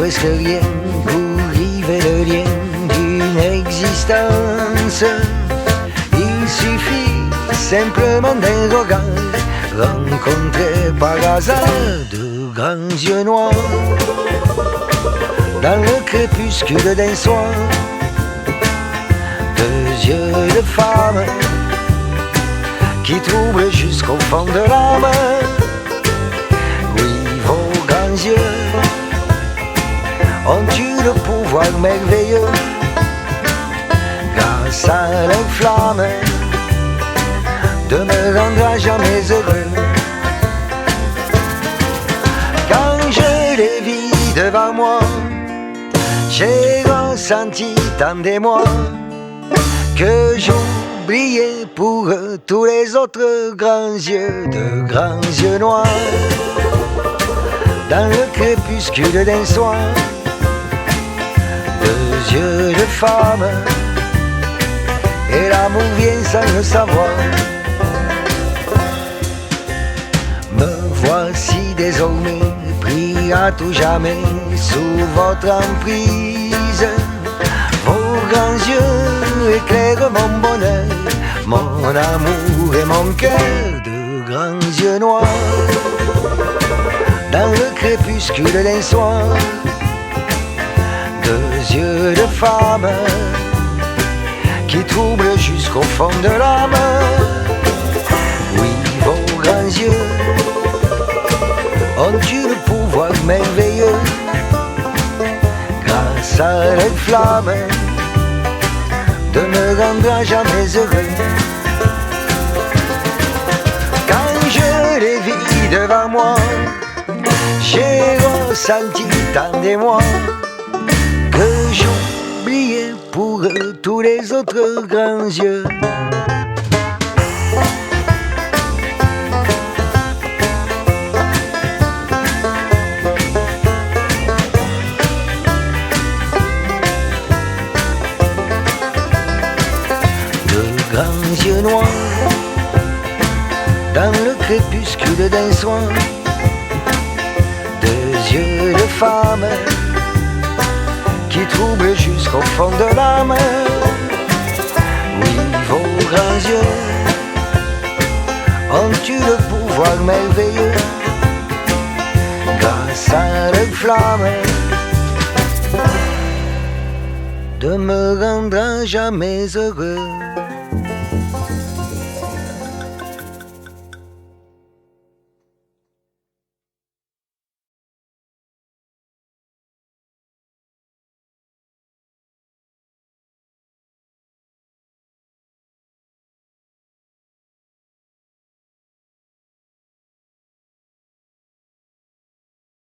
presque rien pour river le lien d'une existence. Il suffit simplement d'un regard, rencontré par hasard de grands yeux noirs. Dans le crépuscule d'un soir, deux yeux de femme qui troublent jusqu'au fond de l'âme. Oui, vos grands yeux ont eu le pouvoir merveilleux, grâce à leur flamme, de me rendre à jamais heureux. Quand je les vis devant moi, j'ai ressenti tant d'émoi que j'oubliais pour eux tous les autres grands yeux, de grands yeux noirs. Dans le crépuscule d'un soir, deux yeux de femme, et l'amour vient sans le savoir. Me voici désormais pris à tout jamais sous votre emprise. Vos grands yeux éclairent mon bonheur, mon amour et mon cœur, de grands yeux noirs. Dans le crépuscule d'un soir, deux yeux de femme qui troublent jusqu'au fond de l'âme. Oui, vos grands yeux ont eu le pouvoir merveilleux, grâce à leur flamme, de me rendre à jamais heureux. Quand je les vis devant moi, j'ai ressenti tant d'émoi que j'oubliais pour eux tous les autres grands yeux. De grands yeux noirs, dans le crépuscule d'un soir, deux yeux de femme qui troublent jusqu'au fond de l'âme. Oui, vos grands yeux ont eu le pouvoir merveilleux, grâce à leur flamme, de me rendre à jamais heureux.